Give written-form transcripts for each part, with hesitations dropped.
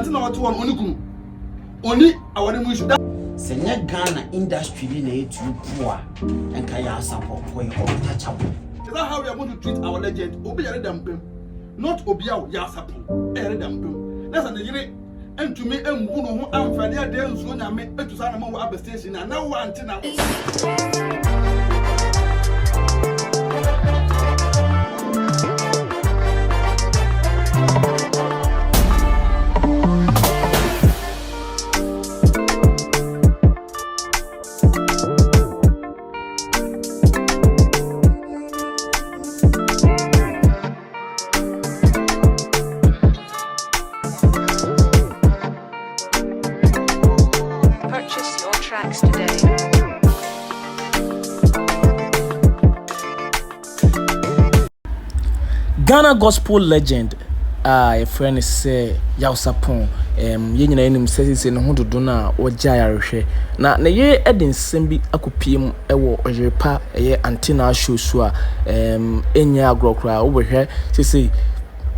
Auntie Naa to one only kunu. Only our name should. Senya Ghana industry ni na etu poa enka Yaw Sarpong ko untouchable. Is that how we are going to treat our legend? Obi yare dampem, not Obiao Yaw Sarpong. Yare dampem. That's an yere. And to me, and who know I'm familiar then so na me to sana mo wa station and now Auntie Naa. Ghana gospel legend a friend is say Yaw Sarpong ye nyina enim say no ho dodo na ogya yarehwe na ye edin sembi akopiem ewo Oyerepa Eei Auntie Naa show so a enya agrokra wo behwe say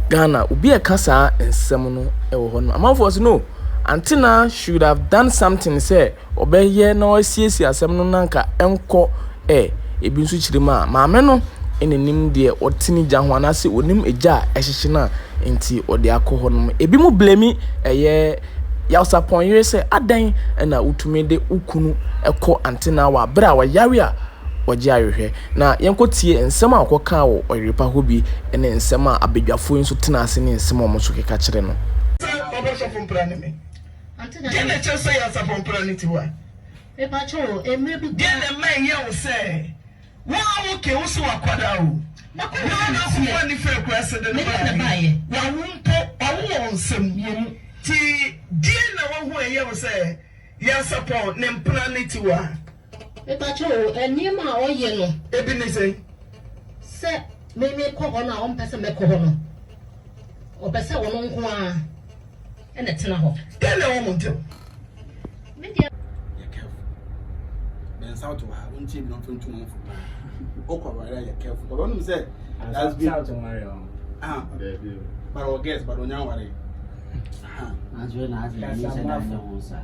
Ghana obi e kasa ensem no ewo ho no amafo say no Auntie Naa should have done something say obeye na osiesie asem no nanka enko ebi nso chirima maame no enenim de otini jahwana se onim eja ehihye na enti ode akọ no ebi mu blame Yaw Sarpong yere se adan na utumi de ukunu ekọ Auntie Naa wa bra wa yare a oje ahwehwe na yenkotie ensem a akoka wo Oyerepa hobi ene ensem a abedwafo nso tena ase ne ensem o so keka kire no Auntie Naa dene chese Yaw Sarpong plan Tiwaah e ba cho emre bi dene man ye wo se wow, okay, what's what quadao? What if you requested the buy? One won't I won't some tea. Dear, no one who ever say, Yaw Sarpong, name Planet Tiwaah. A patrol, and near my own yellow. Ebenezer, say, may make corona on person make corona. Or person one and a tenor. Tell a woman too. South to her own team not from 2 months. Okwa careful. But when you say that's been out to Mario. But our guess, but on your worry. As well as the know, sir.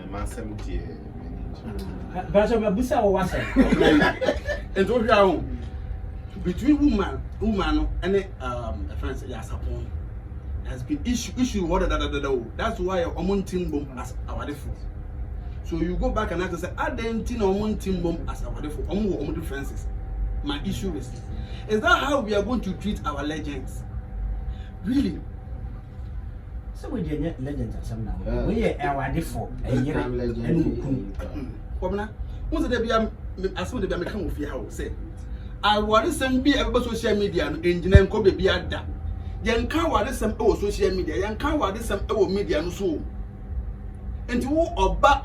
Man 70. But I'm a busa or was And what you between woman and a friend Yaw Sarpong has been issue what that's why a woman team bomb as our default. So you go back and have to say, I didn't know one team bomb as our default. Differences. My issue is that how we are going to treat our legends? Really? So we did legends at some now. We are our default. And you're legend. Once they be as soon as they become of your house, say, I want to be about social media and engineer could be at that. Yan can't want some social media, yan can't want some media and so. And to oba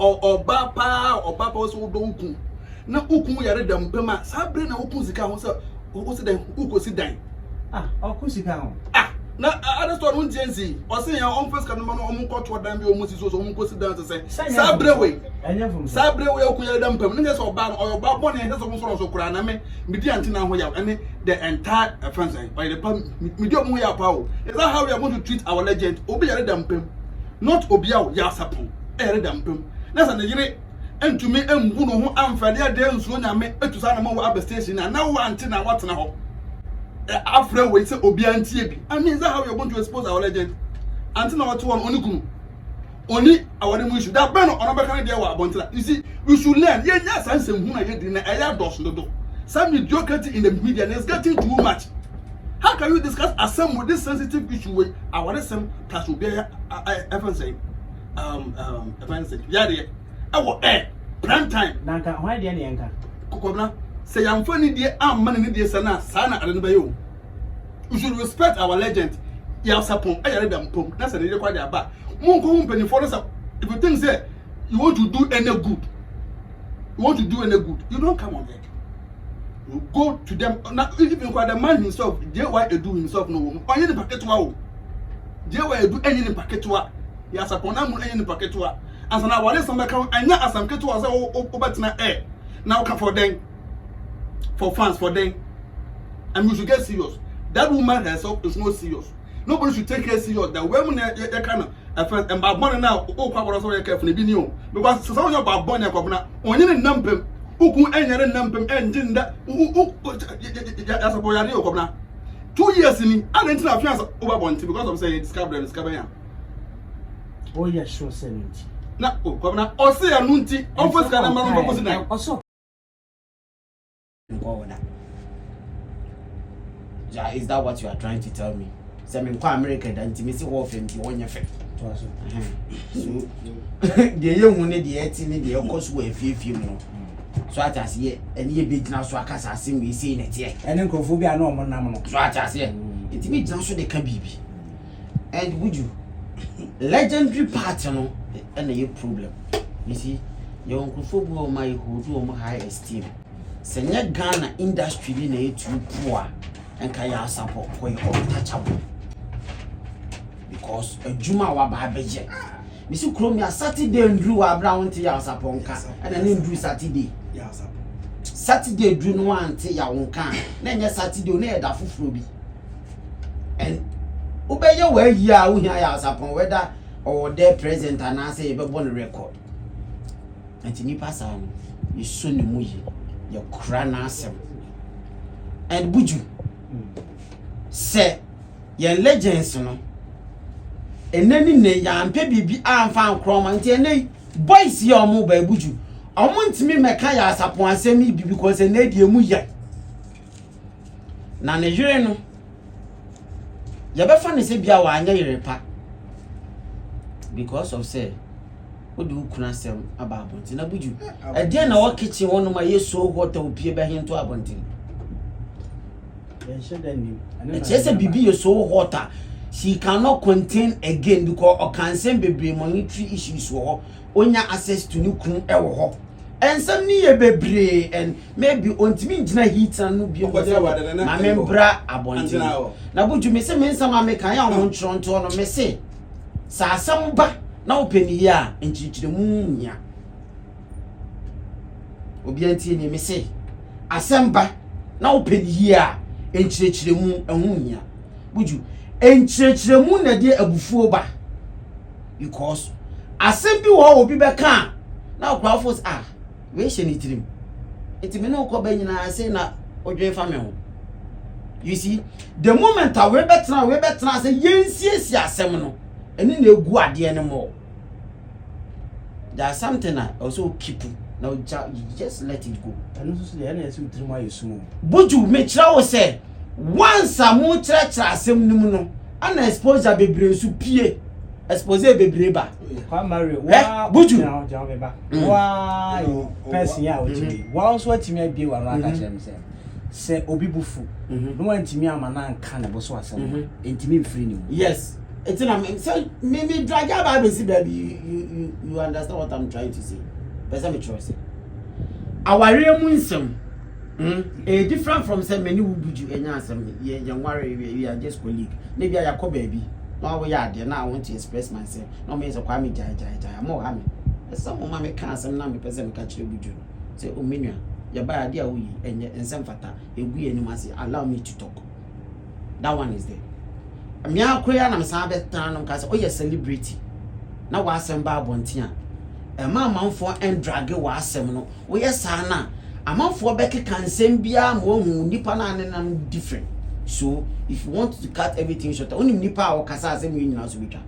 pa so don't na ukun yare dam pema sabre na ukun sika ho se o se dan ukosi dan okusika na other store won jensi o se yan on first kan no on koto dan bi o musi so on kosi dan se sabre we ukun yare dam pema ne se oba no oba bo ne se so so kura na me di Auntie Naa ho ya ene the entire friends by the me di omo ya pa o. Is that how we are going to treat our legend? Obi yare dam pem, not Obiao Yaw Sarpong. Dampem. That's an yere and to me and who know I'm fair there so na me to sana mo wa station and now Auntie Naa what na ho. After we say Obi Auntie bi. I mean, is that how you're going to expose our legend? Auntie Naa what one only kunu. Only our name issue. That ben on American there wa abontila. You see, we should learn. Yeah, sense who na ye na eya dos no do. Some mediocrity in the media and it's getting too much. How can you discuss assembly with this sensitive issue with our lesson plus will be say yare awo prime time nanka why dey na yanka kokobna say am fani dey am man ni dey sana ade no bayo. We should respect our legend Yaw Sarpong ayare dem pom na say dey kwa dey aba mon ko mpani for us. If you think say you want to do any good you don't come on there. You go to them now. Even the man himself why do himself no only the packet wa why do any the packet wa Yaw Sarpong na mun any the packet wa as na wale some can anya asam keto say obetina now come for them for fans for them, and we should get serious. That woman herself is not serious. Nobody should take her serious. That women kind of first and bad money now o kwa boro so careful bi ni o because so you bad money kwa na onye ne nampem uku enyere nampem engine da ya support ya o kwa na 2 years ni and until afiance over bonti because of say discover ya oh yeah sure say na o kwa na o say anu nti o first kana ma no ko na also yeah, is that what you are trying to tell me? Say me kwa America da nti me si wo fem ti wonye fe. So the young ne the eti ne the cost we afie mu no. So atase ye ene ye begina so akasa asem we sei ne tie. Ene nkofo bi ana omo nam no. So atase ye enti me gina so de ka bibi. And would you legendary part no ene ye problem. You see, your nkofo bu o my hold o high esteem. Senye Ghana industry bi na etu poor and Yaw Sarpong for untouchable because a Juma wa ba beje. Misi Chromia Saturday and drew a brown to Yaw Sarpong and then drew Saturday. Saturday drew no one to Yaw can, then yes Saturday near da fufubi. And obey your way here, we hear Yaw Sarpong whether or their present and I say a born record. And to me pass on, you soon muyi, your cranasem. And would you? Say your legends no enani ne ya ampe bibi amfa nkroma nti enai boys ya omo ba ebuju omo ntimi meka Yaw Sarpong asemi bibi because enai die mu ya na ne yire no ya be fa ne se bia wa anya Oyerepa because of say odu kuna sem aba abonti na buju e dia na wo kitchen wono ma yeso water opie be hinto abonti. It's a baby is so hotter. She cannot contain again because or can send baby monetary issues for onya access to new crew ewo. And some near baby and maybe on me jina heat and no be my membra abonti. Na buju me say me sama me kan ya on Toronto no me say sa asam ba na open here enchichire mu nya. Obi antie ni me say asam ba na open here enchirechiremu ehunya buju enchirechiremu na de abufuo ba because asem bi wo obi be kan na okrafos we hye ni tirim etime no ko ba nyina say na odwe fa me ho. You see the moment we betra say yensiesi asem no eni na egu ade ne mo there's something I also keep now you just let it go. And also the NS will trim my soon. Buju me try o say once a mo try asem nimu no and expose a bebre su pie expose a bebre ba. Kwa Mario wa buju jaw be ba. Wa person ya o timi. Wa also timi abie wa ran ka chem say obi bufu. No wan timi amana nka na bo so asem. Entimi mfiri ni. Yes. It's so me drag about baby you understand what I'm trying to say. Person me choice. Our real nsem different from say many who buju enya asem ye worry we are just colleague. Maybe I call baby. No we are there now I want to express myself. No me say kwa me jai. I'm more happy. Some mama me can asem na me person me catch buju. Say o menua ya ba ade a wo yi enye nsem fata egu enim ase allow me to talk. That one is there. Me akoya na me san be tan no ka say oh you celebrity. Na wa asem ba abontia. Manfo and drag wa asem no we yesa na amanfo beke kansem bia mo hu nipa na ne different. So if you want to cut everything short only nipa o kasa asem yin na so bitwa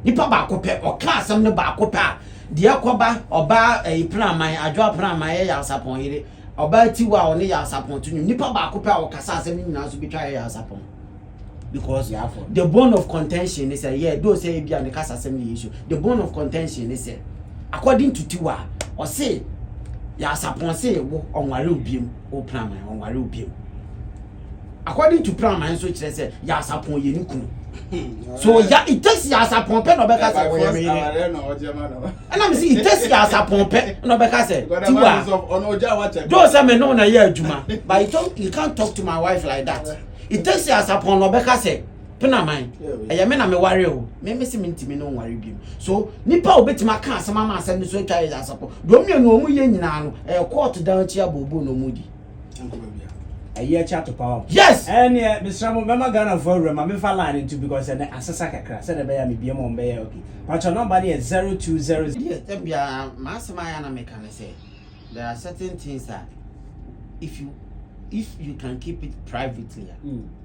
nipa ba ko pe o ka asem ne ba ko pa de akoba oba plan man adwo plan man Yaw Sarpong yire oba Tiwaah o ne Yaw Sarpong tu nipa ba ko pa o kasa asem yin na so bitwa Yaw Sarpong. Because the bone of contention is those say be an cast assembly issue. The bone of contention is according to Tiwaah or say Yaw Sarpong say on ware obiem o plan man on ware obiem. According to plan man so say Yaw Sarpong ye ni kunu. So it takes Yaw Sarpong pe no be cast and I'm see it takes Yaw Sarpong pe no be cast Tiwaah. Those say me no na ye adwuma but you can't talk to my wife like that. It takes Yaw Sarpong no beka say pena man e me na me ware o me se me ntimi no ware biem so nipa obetima ka asema ma asem so twa Yaw Sarpong do me no omu ye nyina no court down chia bobo no mudi a year chat to power. Yes. And yeah, Mr. Mama Ghana for room, I'm line into because an assasaka crash said a bear me be a mom bear. Okay. But your number is 0200. Yes, Master Mayana can say there are certain things that if you can keep it privately,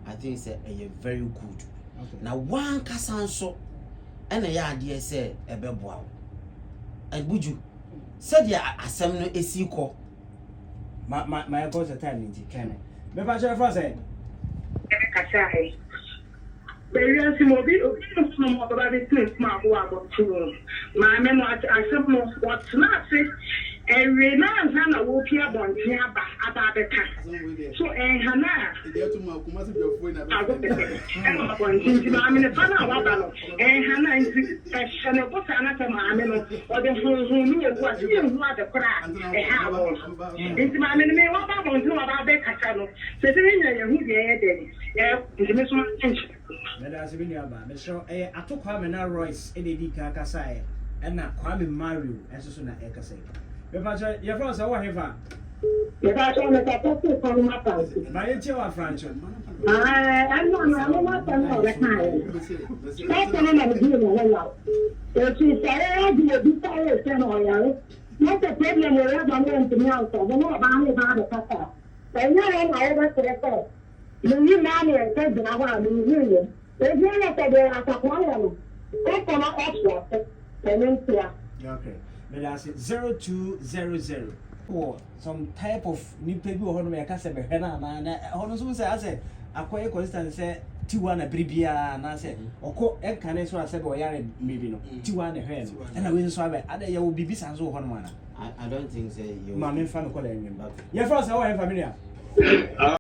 I think it's a very good. Okay. Now one casan so and a idea say a bebo. And would you said ya assembly a sequel? My boss at time in Kenya. Maybe I say. There is a mobile from what I think my work to my men. I said, what's not it? And Renan Hannah will be about the time. So, and Hannah, I'm in a fan of Abano, and Hannah is a channel book another mamma, or the fools who knew what you want the crack. It's my name, what I want to know about the Casano. So, who did it? Miss Attention. That's been your man. I took Kwame Royce, Eddie Kakasai, and now Kwame Mario, as soon as I say. But your friends are whatever. If I don't let that go from my house. My child, French. I'm not all the time. That's what I'm doing. If you say, I'll be a bit tired, then not the problem we have on to me also. They know about the papa. They know I over to the phone. You marry and say that I want to be union. They know that they are a one. They cannot extra. Okay. But I said 0200 or some type of new people who may cast a henna and honestly say, I said, I quite constant say Tiwaah Bribia and I said, or call a canes or I said, or Yard maybe no Tiwaah hen. And I will swab it. I will be busy as one. I don't think so. Mammy fan of calling him. Your first, how familiar.